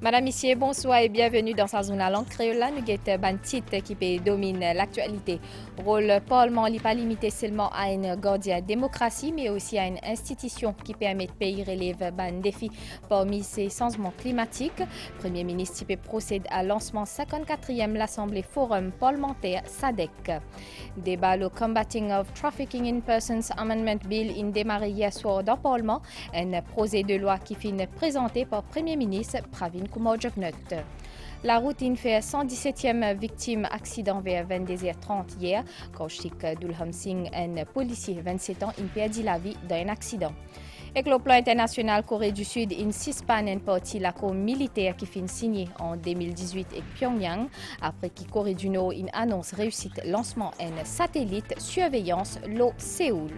Madame, Monsieur, bonsoir et bienvenue dans sa zone à langue créole. Nous avons un titre qui domine l'actualité. Rôle Parlement n'est pas limité seulement à une gardienne démocratie, mais aussi à une institution qui permet de pays relève un défi parmi ces changements climatiques. Premier ministre procède à lancement 54e l'Assemblée Forum parlementaire SADC. Débat le Combating of Trafficking in Persons Amendment Bill in démarré hier soir dans le Parlement. Un projet de loi qui finit présenté par Premier ministre Pravin Kumar Jugnauth. La routine fait 117e victime accident vers 22h30 hier. Kaushik Dulham Singh, un policier de 27 ans, a perdu la vie dans un accident. Avec le plan international, Corée du Sud suspend une partie de l'accord militaire qui finit signé en 2018 avec Pyongyang après que Corée du Nord annonce réussite lancement d'un satellite surveillance l'eau Séoul.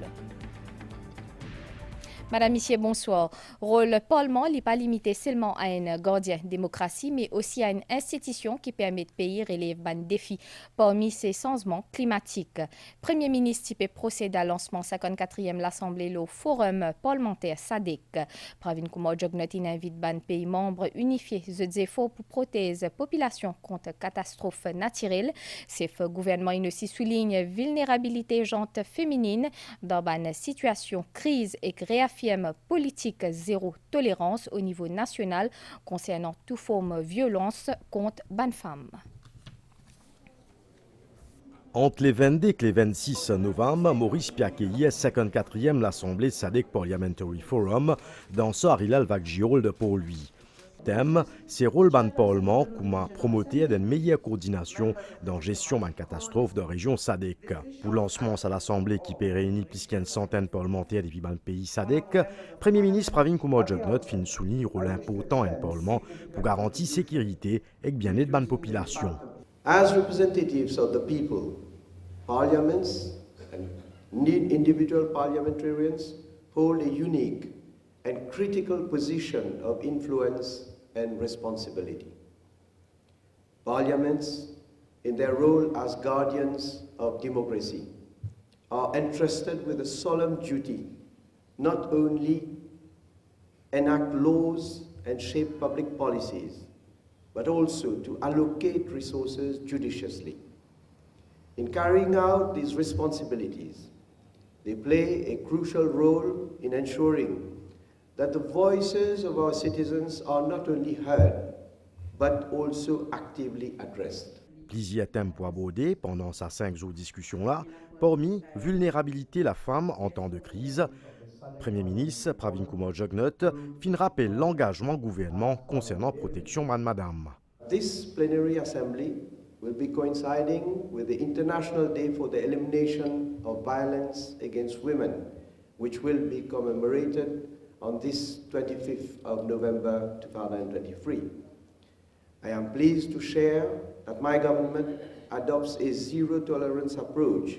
Madame, Monsieur, bonsoir. Rôle Parlement n'est pas limité seulement à une gardienne démocratie, mais aussi à une institution qui permet de pays relève un défi parmi ces changements climatiques. Premier ministre procède à lancement 54e l'Assemblée le Forum parlementaire SADC. Pravin Kumar Jugnauth invite ban pays membres unifiés des efforts pour protéger la population contre catastrophes naturelles. Ce gouvernement aussi souligne vulnérabilité gente féminine dans une situation crise et réaffirme politique zéro tolérance au niveau national concernant toute forme de violence contre les femmes. Entre les 22 et les 26 novembre, Maurice Piakéi est 54e l'Assemblée SADC Parliamentary Forum dans ce Harilal Vakjiol de pour lui. Thème, c'est rôle ban Parlement comment promoter une meilleure coordination dans la gestion d'une catastrophe de région SADC. Pour lancement à l'Assemblée qui peut réunir plus qu'une centaine de parlementaires des pays SADC, Premier ministre Pravin Kumar Jugnauth fin souligner le rôle important du Parlement pour garantir la sécurité et le bien-être de la population. As representatives of the people, parliaments and individual parliamentarians hold a unique and critical position of influence and responsibility. Parliaments, in their role as guardians of democracy, are entrusted with a solemn duty not only enact laws and shape public policies, but also to allocate resources judiciously. In carrying out these responsibilities, they play a crucial role in ensuring that the voices of our citizens are not only heard, but also actively addressed. Plusieurs thèmes pour aborder pendant ces 5 jours de discussion-là, parmi vulnérabilité la femme en temps de crise. Premier ministre Pravin Kumar Jugnauth fin rappelle l'engagement gouvernement concernant protection de madame. This plenary assembly will be coinciding with the International Day for the Elimination of Violence Against Women, which will be commemorated on this 25th of November 2023. I am pleased to share that my government adopts a zero-tolerance approach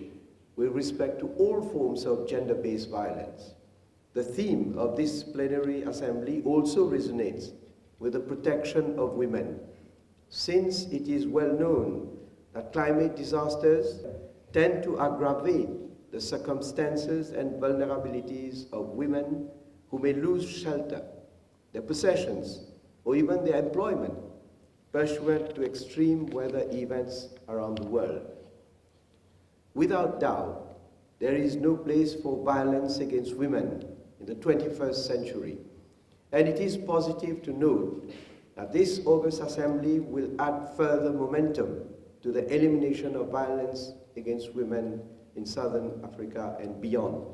with respect to all forms of gender-based violence. The theme of this plenary assembly also resonates with the protection of women, since it is well known that climate disasters tend to aggravate the circumstances and vulnerabilities of women who may lose shelter, their possessions, or even their employment, pursuant to extreme weather events around the world. Without doubt, there is no place for violence against women in the 21st century, and it is positive to note that this August Assembly will add further momentum to the elimination of violence against women in Southern Africa and beyond.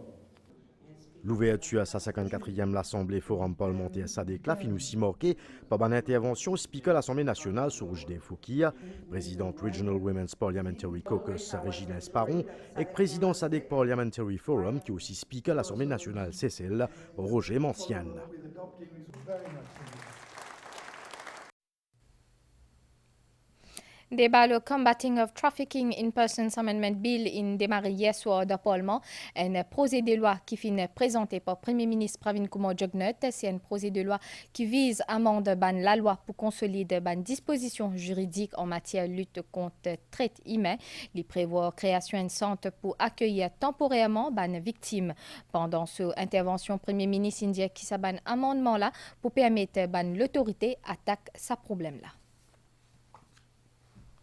L'ouverture à sa 54e l'Assemblée Forum parlementaire SADC fin aussi marquée par une intervention speaker de l'Assemblée nationale sur Roujde Foukia, présidente Regional Women's Parliamentary Caucus Regina Esparon et président SADC Parliamentary Forum qui est aussi speaker de l'Assemblée nationale CCL, Roger Manciane. Débat le Combating of Trafficking in Persons Amendment Bill in démarré hier soir de Parlement. Un projet de loi qui finit présenté par Premier ministre Pravin Kumar Jugnauth. C'est un projet de loi qui vise à amender la loi pour consolider les dispositions juridiques en matière de lutte contre traite humaine. Il prévoit création d'un centre pour accueillir temporairement les victimes. Pendant cette intervention, Premier ministre indien qui s'est ban amendement là pour permettre l'autorité attaque ce problème-là.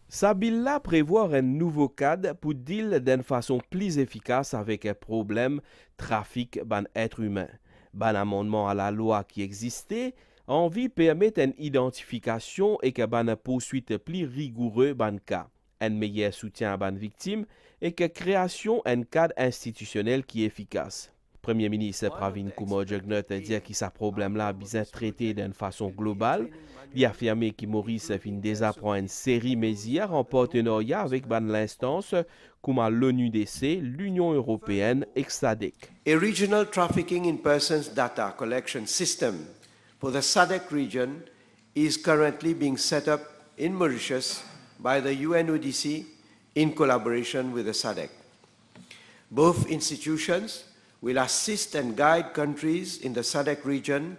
Sabilla prévoit un nouveau cadre pour deal d'une façon plus efficace avec un problème trafic d'êtres humains. Ban amendement à la loi qui existait, envie permettre une identification et que ban poursuite plus rigoureux ban cas, un meilleur soutien à ban victime et que création un cadre institutionnel qui est efficace. Premier ministre Pravin Kumar Jugnauth a dit que ce problème-là a besoin de traiter d'une façon globale. Il a affirmé que Maurice fin déjà prend une série de mesures en partenariat avec l'instance comme l'ONUDC, l'Union européenne et SADC. A regional trafficking in persons data collection system for the SADC region is currently being set up in Mauritius by the UNODC in collaboration with the SADC. Both institutions will assist and guide countries in the SADC region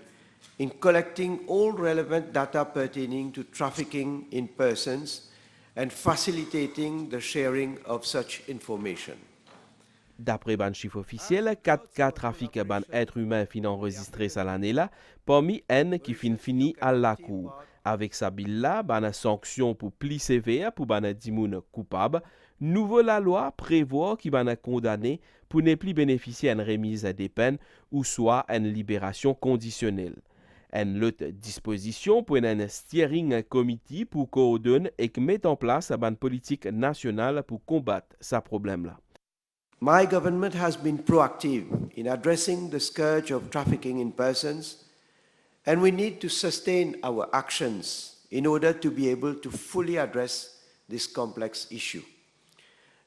in collecting all relevant data pertaining to trafficking in persons and facilitating the sharing of such information. D'après ban chiffre officiel, 4 cas trafic ban êtres humains fin enregistrés cette année-là, parmi N qui fini à la cour. Avec sa bill-là, ban sanction pour plus sévère pour ban dimoun coupable, nouveau la loi prévoit qu'il ban condamné pour ne plus bénéficier d'une remise des peines ou soit une libération conditionnelle. Une autre disposition pour un steering committee pour coordonner et mettre en place une politique nationale pour combattre ce problème-là. My government has been proactive in addressing the scourge of trafficking in persons, and we need to sustain our actions in order to be able to fully address this complex issue.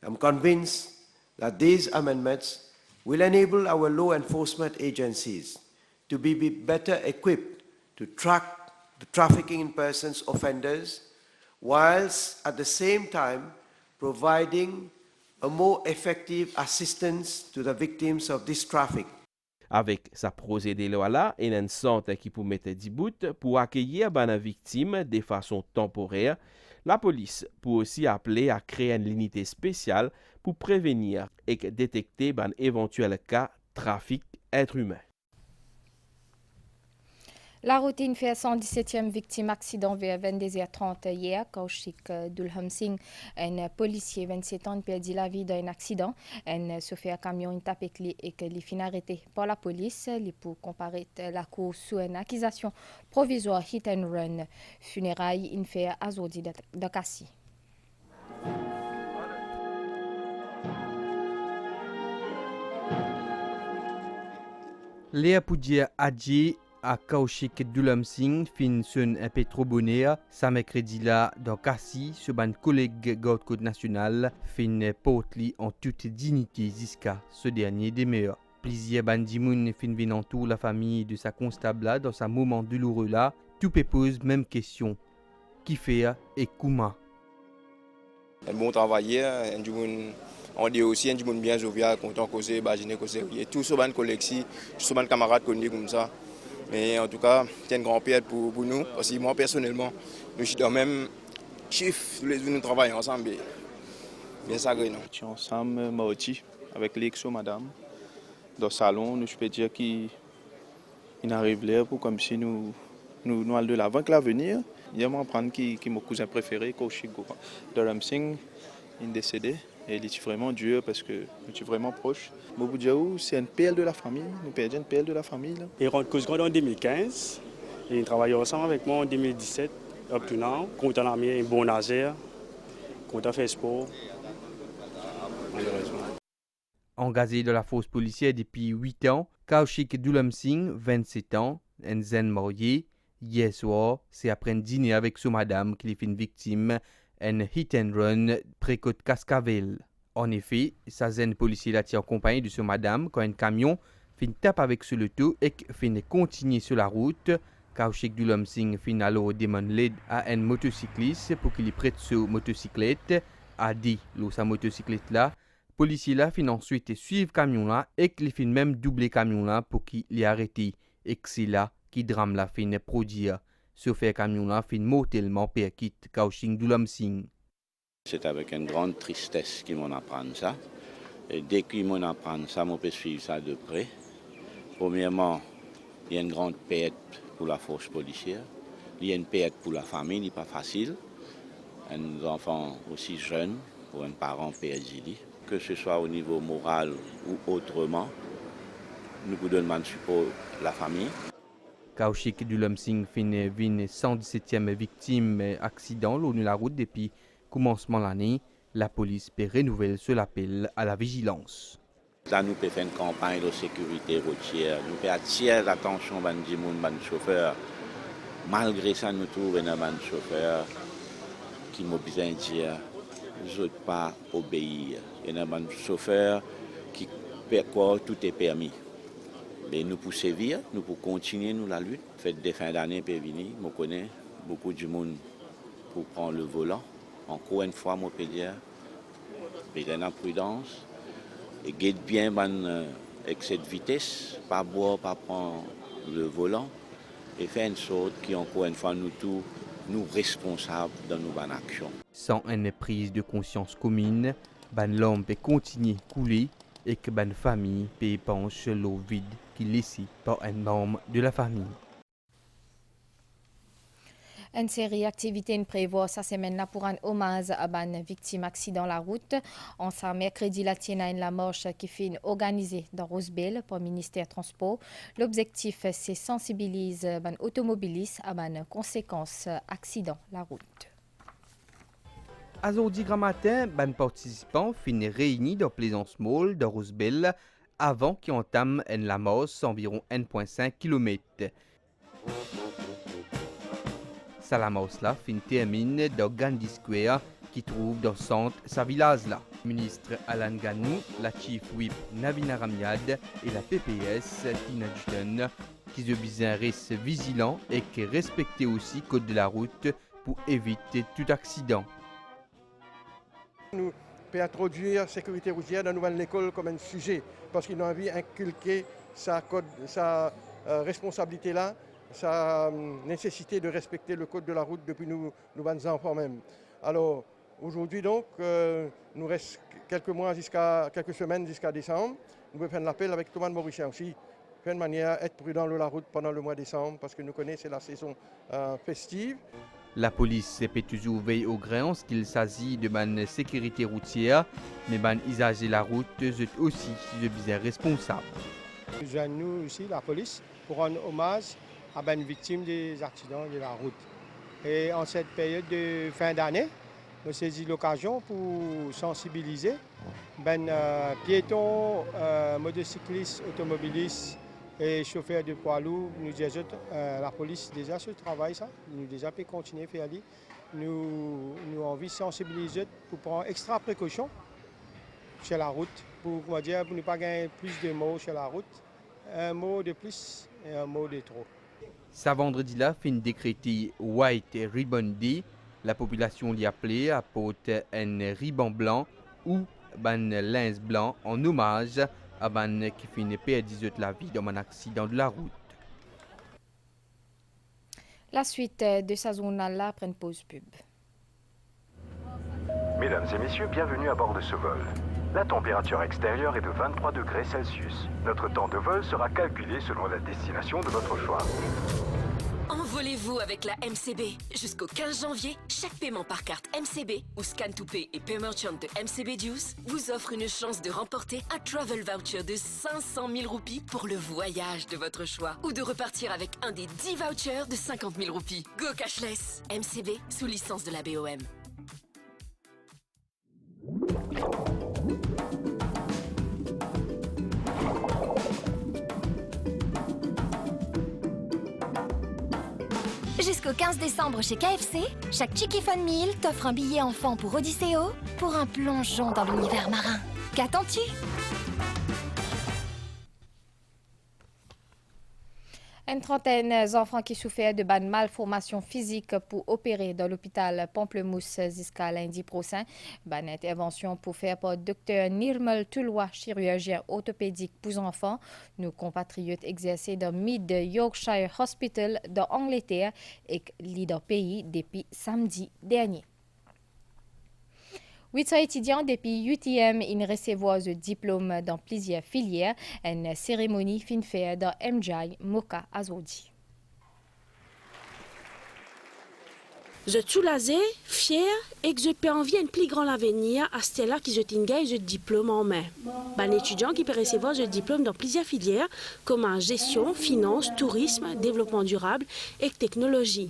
I'm convinced that these amendments will enable our law enforcement agencies to be better equipped to track the trafficking in persons offenders, whilst at the same time providing a more effective assistance to the victims of this traffic. Avec sa projet de loi-là, il y a un centre qui peut mettre 10 bouts pour accueillir les victimes de façon temporaire. La police peut aussi appeler à créer une unité spéciale pour prévenir et détecter un éventuel cas de trafic d'êtres humains. La routine fait 117e victime accident vers 22h30 hier. Kaushik Dulham Singh, un policier 27 ans, perdit la vie dans un accident. Un chauffeur camion est tapé et qu'il est arrêté par la police. Il peut comparaître la cour sous une accusation provisoire hit and run. Funérailles in fait Azodi de Kassi. Léa Poudia Adji à Kaushik Dulham Singh fin son un peu trop bonheur ça mercredi là dans Kassi ce ban collègue Garde Côte Nationale fin portli en toute dignité jusqu'à ce dernier demeure. Plusieurs bandimoun fin venant tout la famille de sa constable là dans sa moment douloureux là tout peut pose même question qui fait et comment. Un bon travailleur, on dit aussi un monde bien jovial, content causer, baginer causer, et tout ce ban collectif, ce ban camarades connus comme ça. Mais en tout cas, c'est une grande perte pour nous. Aussi, moi personnellement, nous sommes dans le même chiffre, tous les jours nous travaillons ensemble. Bien sacré, non? Nous sommes ensemble, mardi, avec l'exo madame. Dans le salon, je peux dire qu'il arrive là pour comme si nous allons de l'avant que l'avenir. Il y a mon prendre qui est mon cousin préféré, Kaushik Dulham Singh, il est décédé. Et il est vraiment dur parce que je suis vraiment proche. Bobo Diaou, c'est une PL de la famille. Nous perdons une PL de la famille. Là. Il rentre en 2015. Il travaille ensemble avec moi en 2017, up to now. Content l'armée, un bon nager. Content faire sport. Malheureusement. Engagé dans la force policière depuis 8 ans, Kaushik Dulham Singh, 27 ans, un zen marié. Hier soir, c'est après un dîner avec son madame qu'il est une victime. Un hit and run près-côte Cascavel. En effet, sa zen policier l'a tiré en compagnie de son madame quand un camion fin tape avec sur le tout et fin continuer sur la route. Kaushik Dulamsing fin alors demande l'aide à un motocycliste pour qu'il prête sa motocyclette. A dit sa motocyclette là. Policier là fin ensuite suivre camion là et qu'il fin même doubler camion là pour qu'il l'ait arrêté. Et que c'est là qui drame la fin produire. Chauffeur camion là fin mortellement perquite Kaushik Dulamsing. C'est avec une grande tristesse qu'ils m'en apprennent ça. Et dès qu'ils m'en apprennent ça, on peut suivre ça de près. Premièrement, il y a une grande perte pour la force policière. Il y a une perte pour la famille, il n'est pas facile. Un enfant aussi jeune, pour un parent perdu. Que ce soit au niveau moral ou autrement, nous vous donnons un support la famille. Kaushik Dulamsing fin 117e victime accident le long de la route depuis commencement de l'année. La police peut renouveler sur l'appel à la vigilance. Là, nous pouvons faire une campagne de sécurité routière. Nous pouvons attirer l'attention des chauffeurs. Malgré ça, nous trouvons un chauffeur qui m'a besoin de dire je ne veux pas obéir. Il y a un chauffeur qui fait quoi tout est permis. Mais nous pouvons sévir, nous pouvons continuer la lutte. Fête des fins d'année peut venir. Je connais beaucoup de monde pour prendre le volant. Encore une fois, je peux dire, besoin de prudence. Et guide bien avec cette vitesse, pas boire, pas prendre le volant. Et faire une sorte qui, encore une fois, nous tous, nous responsables dans nos bonnes actions. Sans une prise de conscience commune, l'homme peut continuer à couler et que la famille peut épancher l'eau vide qui est laissée par un membre de la famille. Une série d'activités prévoit cette semaine pour un hommage à une victime accident la route. En ce mercredi, la marche qui fait organisée dans Rosebel par le ministère des Transports. L'objectif, c'est sensibiliser les automobilistes à les conséquences accident la route. À aujourd'hui matin, les participants finissent réunis dans Plaisance Mall de Rosebel avant qu'ils entament la marche environ 1,5 km. Salamos là fin termine dans Gandhi Square qui trouve dans le centre sa village là. Le ministre Alan Ganou, la chief whip Navina Ramiad et la PPS Tina Dutton qui se bien restent vigilants et qui respectent aussi le code de la route pour éviter tout accident. Nous pouvons introduire la sécurité routière dans l'école comme un sujet parce qu'ils ont envie d'inculquer sa responsabilité là. Sa nécessité de respecter le code de la route depuis nous enfants même. Alors aujourd'hui donc, nous reste quelques semaines jusqu'à décembre. Nous pouvons faire l'appel avec Thomas Mauricien aussi. Faire de manière à être prudent sur la route pendant le mois de décembre parce que nous connaissons c'est la saison festive. La police peut toujours veiller au grain en ce qu'il s'agit de la sécurité routière, mais les usagers de la route sont aussi bien responsables. Nous aussi, la police, pour rendre hommage à une victime des accidents de la route. Et en cette période de fin d'année, nous saisissons l'occasion pour sensibiliser piétons, motocyclistes, automobilistes et chauffeurs de poids lourds. Nous disons, la police déjà ce travail, ça. Nous déjà peut continuer à faire. Nous avons envie de sensibiliser pour prendre extra précaution sur la route, pour ne pas gagner plus de morts sur la route. Un mot de plus et un mot de trop. Ce vendredi-là, fin décrété White Ribbon Day, la population l'y appelée à porter un ruban blanc ou un linge blanc en hommage à ban qui finit perdu la vie dans un accident de la route. La suite de sa zone-là après une pause pub. Mesdames et messieurs, bienvenue à bord de ce vol. La température extérieure est de 23 degrés Celsius. Notre temps de vol sera calculé selon la destination de votre choix. Envolez-vous avec la MCB. Jusqu'au 15 janvier, chaque paiement par carte MCB ou Scan to Pay et Pay Merchant de MCB Juice vous offre une chance de remporter un travel voucher de 500 000 roupies pour le voyage de votre choix ou de repartir avec un des 10 vouchers de 50 000 roupies. Go cashless. MCB sous licence de la BOM. Jusqu'au 15 décembre chez KFC, chaque Chicky Fun Meal t'offre un billet enfant pour Odysseo pour un plongeon dans l'univers marin. Qu'attends-tu ? Une trentaine d'enfants qui souffraient de bonne malformation physique pour opérer dans l'hôpital Pamplemousse jusqu'à lundi prochain. Bonne intervention pour faire par Dr Nirmal Tulwa, chirurgien orthopédique pour enfants. Nos compatriotes exercés dans Mid Yorkshire Hospital dans Angleterre et leader pays depuis samedi dernier. 800 étudiants depuis UTM ils recevront le diplôme dans plusieurs filières. Une cérémonie fin faite dans MJ Moka Azodi. Je suis soulagée, fière et que je peux envier un plus grand avenir à celle-là qui je t'engage le diplôme en main. Un étudiant qui peut recevoir le diplôme dans plusieurs filières comme en gestion, finance, tourisme, développement durable et technologie.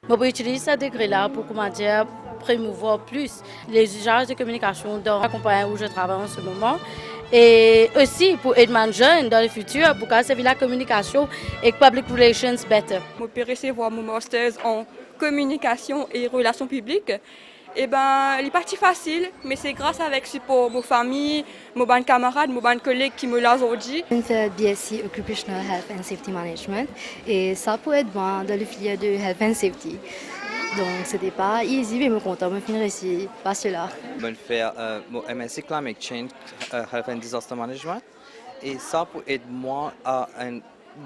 Je peux utiliser ce degré-là pour promouvoir plus les usages de communication dans la compagnie où je travaille en ce moment. Et aussi pour aider les jeunes dans le futur pour qu'elle la communication et public relations better. Je peux recevoir mon master en communication et relations publiques. Il est parti facile, mais c'est grâce avec support de ma famille, mes camarades, mes collègues qui me l'ont aujourd'hui. C'est BSc Occupational Health and Safety Management et ça peut être bon dans le filière de Health and Safety. Donc c'était pas easy, mais je suis content de finir ici, pas cela. Je vais faire mon MSc Climate Change, Health and Disaster Management et ça peut aider moi à un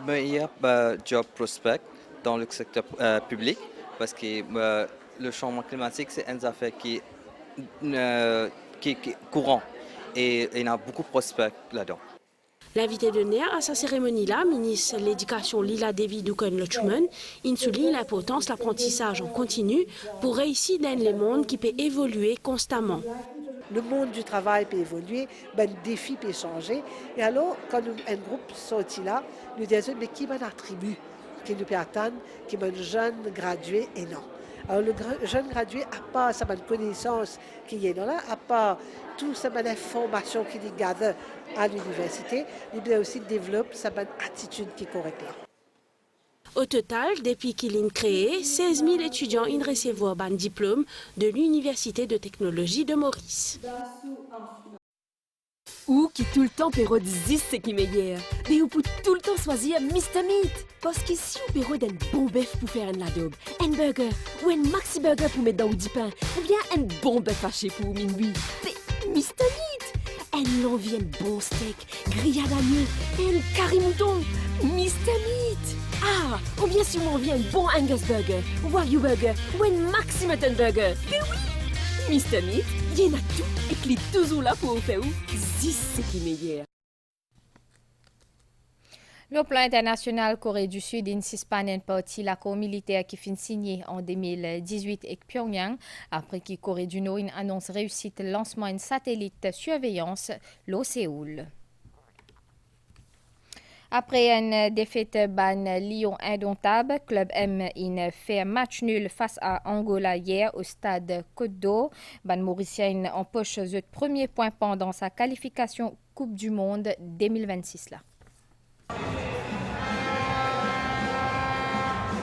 meilleur job prospect dans le secteur public parce que le changement climatique, c'est une affaire qui est courant et il y a beaucoup de prospects là-dedans. L'invité d'honneur à sa cérémonie-là, ministre de l'Éducation Lila Devi Dukan-Lochman, il souligne l'importance de l'apprentissage en continu pour réussir dans le monde qui peut évoluer constamment. Le monde du travail peut évoluer, le défi peut changer. Et alors, quand un groupe sortit là, nous disons, mais qui m'a attribué, qui nous peut atteindre, qui m'a jeune gradué et non. Alors, le jeune gradué, à part sa connaissance qui est là, à part toute sa information qu'il garde à l'université, il aussi développe sa attitude qui est correcte là. Au total, depuis qu'il est créé, 16 000 étudiants ont reçu un diplôme de l'Université de technologie de Maurice. Ou qui tout le temps pérodise ce qui est meilleur. Mais on peut tout le temps choisir Mr. Meat. Parce que si on pérode un bon bœuf pour faire un adobe, un burger ou un maxi burger pour mettre dans du pain, ou bien un bon bœuf haché pour minuit, c'est Mr. Meat. Un l'envie un bon steak, grillade à l'agneau et un curry mouton, Mr. Meat. Ah, ou bien si on envie un bon Angus burger, Wagyu burger ou un maxi mutton burger. Mais oui, Mr. Meat, il y en a tout et qu'il est toujours là pour faire où c'est qui est meilleur. Le plan international Corée du Sud insiste pas une partie l'accord militaire qui finit signé en 2018 avec Pyongyang après que Corée du Nord annonce réussite le lancement d'un satellite surveillance l'eau Séoul. Après une défaite ban Lyon indomptable, Club M in fait match nul face à Angola hier au stade Côte d'Or. Ban Mauricien empoche le premier point pendant sa qualification Coupe du Monde 2026 là.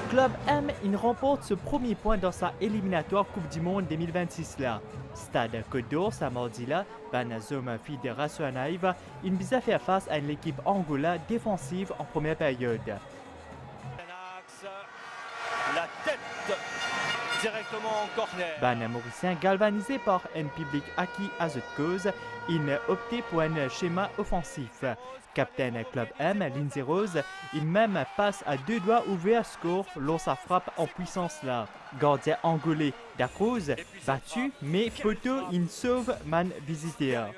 Club M il remporte ce premier point dans sa éliminatoire Coupe du Monde 2026 là. Stade Côte d'Or, ce mardi-là, Banazoma Fédération Naïve, il vise à faire face à l'équipe Angola défensive en première période. La tête directement en corner. Ban Mauricien, galvanisé par un public acquis à cette cause, il opté pour un schéma offensif. Capitaine Club M, Lindsay Rose, il même passe à deux doigts ouvert score lors sa frappe en puissance là. Gardien angolais Dacruz, battu, mais poteau, il sauve man visiteur.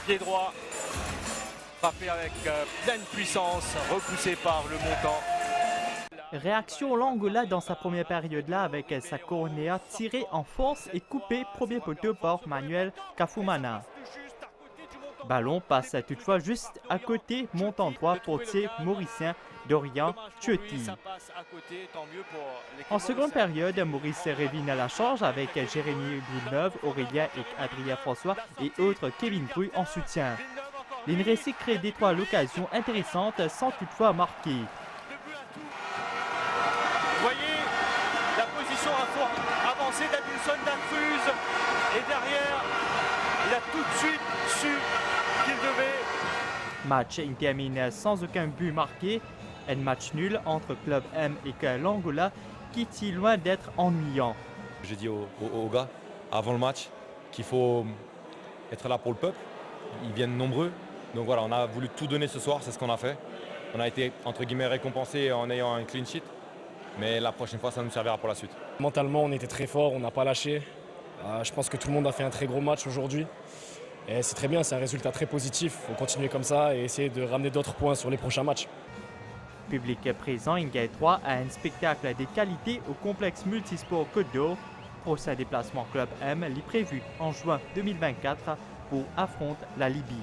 Pied droit, frappé avec pleine puissance, repoussé par le montant. Réaction l'Angola dans sa première période-là avec sa cornéa tirée en force et coupée premier poteau par Manuel Kafumana. Ballon passe toutefois juste à côté, montant droit portier mauricien Dorian Chuti. En seconde période, Maurice revient à la charge avec Jérémy Villeneuve, Aurélien et Adrien François et autres Kevin Bru en soutien. L'INRECI crée des trois occasions intéressantes sans toutefois marquer. Vous voyez la position avancée d'Adilson Dacruz et derrière, il a tout de suite su qu'il devait. Match termine sans aucun but marqué Un match nul entre Club M et l'Angola qui est loin d'être ennuyant. J'ai dit aux gars avant le match qu'il faut être là pour le peuple. Ils viennent nombreux. Donc voilà, on a voulu tout donner ce soir, c'est ce qu'on a fait. On a été entre guillemets récompensés en ayant un clean sheet. Mais la prochaine fois, ça nous servira pour la suite. Mentalement, on était très fort, on n'a pas lâché. Je pense que tout le monde a fait un très gros match aujourd'hui. Et c'est très bien, c'est un résultat très positif. Il faut continuer comme ça et essayer de ramener d'autres points sur les prochains matchs. Public présent, il gagne 3 à un spectacle de qualité au complexe multisport Côte d'Or. Prochain déplacement Club M est prévu en juin 2024 pour affronter la Libye.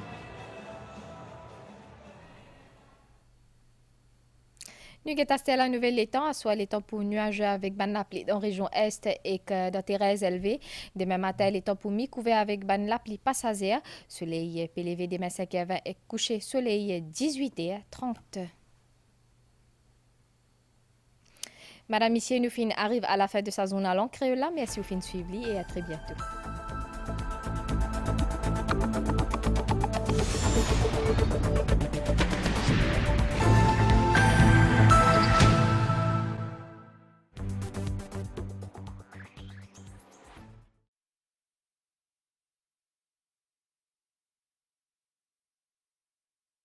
Nous avons la nouvelle étang, soit l'étang pour nuages avec ban lapli dans la région est et que dans terres élevées. Demain matin, l'étang pour mi couvert avec ban lapli passager. Soleil PLV demain 5h20 et couché soleil 18h30. Madame, Monsieur, nous arrive à la fin de sa zone à langue créole. Merci au fin de suivre et à très bientôt.